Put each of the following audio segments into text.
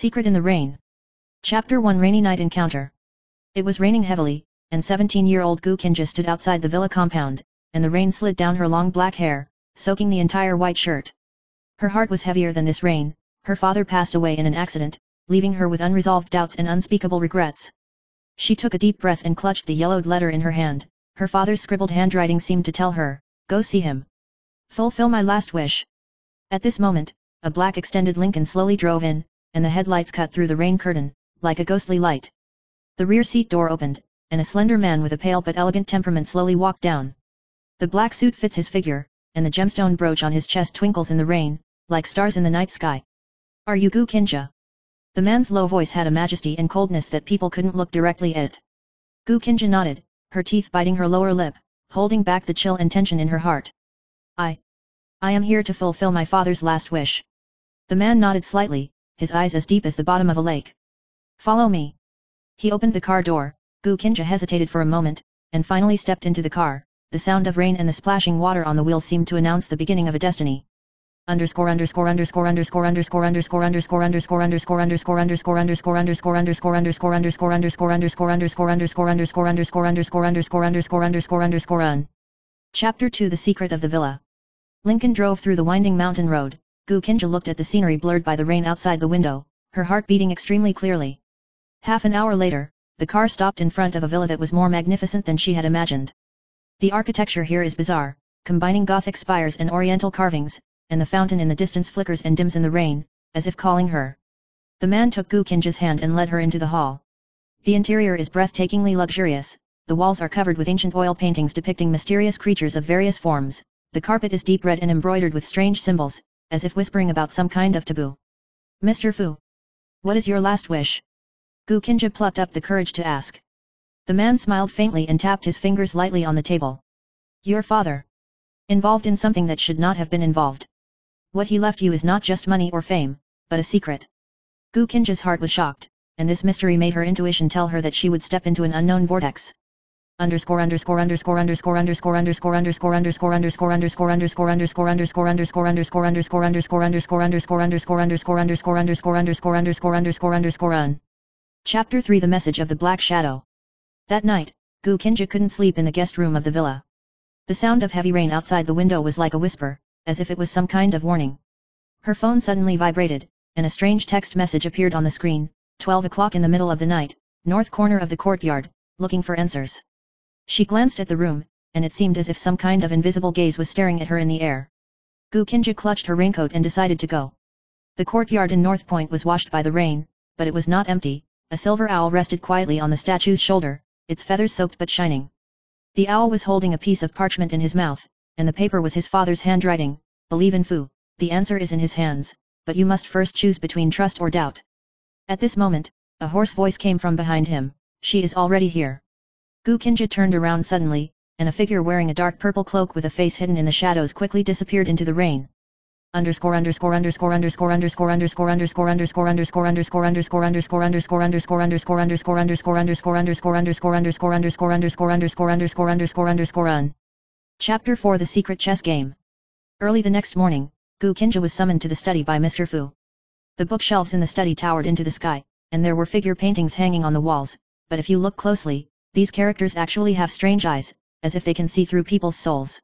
Secret in the Rain. Chapter 1 Rainy Night Encounter. It was raining heavily, and 17-year-old Gu Kinja stood outside the villa compound, and the rain slid down her long black hair, soaking the entire white shirt. Her heart was heavier than this rain. Her father passed away in an accident, leaving her with unresolved doubts and unspeakable regrets. She took a deep breath and clutched the yellowed letter in her hand. Her father's scribbled handwriting seemed to tell her, "Go see him. Fulfill my last wish." At this moment, a black extended Lincoln slowly drove in, and the headlights cut through the rain curtain, like a ghostly light. The rear seat door opened, and a slender man with a pale but elegant temperament slowly walked down. The black suit fits his figure, and the gemstone brooch on his chest twinkles in the rain, like stars in the night sky. "Are you Gu Kinja?" The man's low voice had a majesty and coldness that people couldn't look directly at. Gu Kinja nodded, her teeth biting her lower lip, holding back the chill and tension in her heart. I am here to fulfill my father's last wish." The man nodded slightly, his eyes as deep as the bottom of a lake. "Follow me." He opened the car door. Gu Kinja hesitated for a moment, and finally stepped into the car. The sound of rain and the splashing water on the wheels seemed to announce the beginning of a destiny. Chapter 2 The Secret of the Villa. Lincoln drove through the winding mountain road. Gu Kinja looked at the scenery blurred by the rain outside the window, her heart beating extremely clearly. Half an hour later, the car stopped in front of a villa that was more magnificent than she had imagined. The architecture here is bizarre, combining Gothic spires and Oriental carvings, and the fountain in the distance flickers and dims in the rain, as if calling her. The man took Gu Kinja's hand and led her into the hall. The interior is breathtakingly luxurious. The walls are covered with ancient oil paintings depicting mysterious creatures of various forms. The carpet is deep red and embroidered with strange symbols, as if whispering about some kind of taboo. "Mr. Fu, what is your last wish?" Gu Kinja plucked up the courage to ask. The man smiled faintly and tapped his fingers lightly on the table. "Your father. Involved in something that should not have been involved. What he left you is not just money or fame, but a secret." Gu Kinja's heart was shocked, and this mystery made her intuition tell her that she would step into an unknown vortex. Chapter 3 The Message of the Black Shadow. That night, Gu Kinja couldn't sleep in the guest room of the villa. The sound of heavy rain outside the window was like a whisper, as if it was some kind of warning. Her phone suddenly vibrated, and a strange text message appeared on the screen. 12 o'clock in the middle of the night, north corner of the courtyard, looking for answers. She glanced at the room, and it seemed as if some kind of invisible gaze was staring at her in the air. Gu Kinja clutched her raincoat and decided to go. The courtyard in North Point was washed by the rain, but it was not empty. A silver owl rested quietly on the statue's shoulder, its feathers soaked but shining. The owl was holding a piece of parchment in his mouth, and the paper was his father's handwriting. "Believe in Fu, the answer is in his hands, but you must first choose between trust or doubt." At this moment, a hoarse voice came from behind him. "She is already here." Gu Kinja turned around suddenly, and a figure wearing a dark purple cloak with a face hidden in the shadows quickly disappeared into the rain. Chapter 4 The Secret Chess Game. Early the next morning, Gu Kinja was summoned to the study by Mr. Fu. The bookshelves in the study towered into the sky, and there were figure paintings hanging on the walls, but if you look closely, these characters actually have strange eyes, as if they can see through people's souls.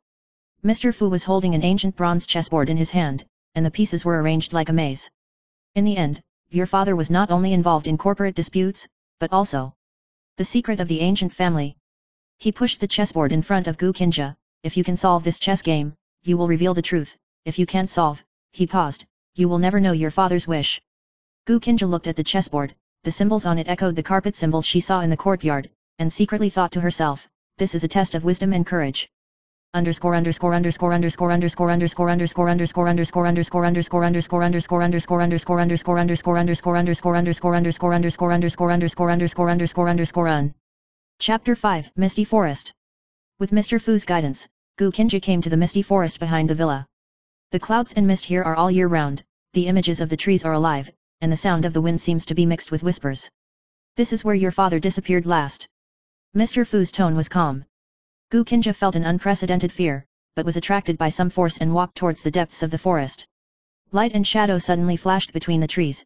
Mr. Fu was holding an ancient bronze chessboard in his hand, and the pieces were arranged like a maze. "In the end, your father was not only involved in corporate disputes, but also the secret of the ancient family." He pushed the chessboard in front of Gu Kinja. "If you can solve this chess game, you will reveal the truth. If you can't solve," he paused, "you will never know your father's wish." Gu Kinja looked at the chessboard. The symbols on it echoed the carpet symbols she saw in the courtyard, and secretly thought to herself, "This is a test of wisdom and courage." Chapter 5 Misty Forest. With Mr. Fu's guidance, Gu Kinja came to the misty forest behind the villa. The clouds and mist here are all year round, the images of the trees are alive, and the sound of the wind seems to be mixed with whispers. "This is where your father disappeared last." Mr. Fu's tone was calm. Gu Kinja felt an unprecedented fear, but was attracted by some force and walked towards the depths of the forest. Light and shadow suddenly flashed between the trees,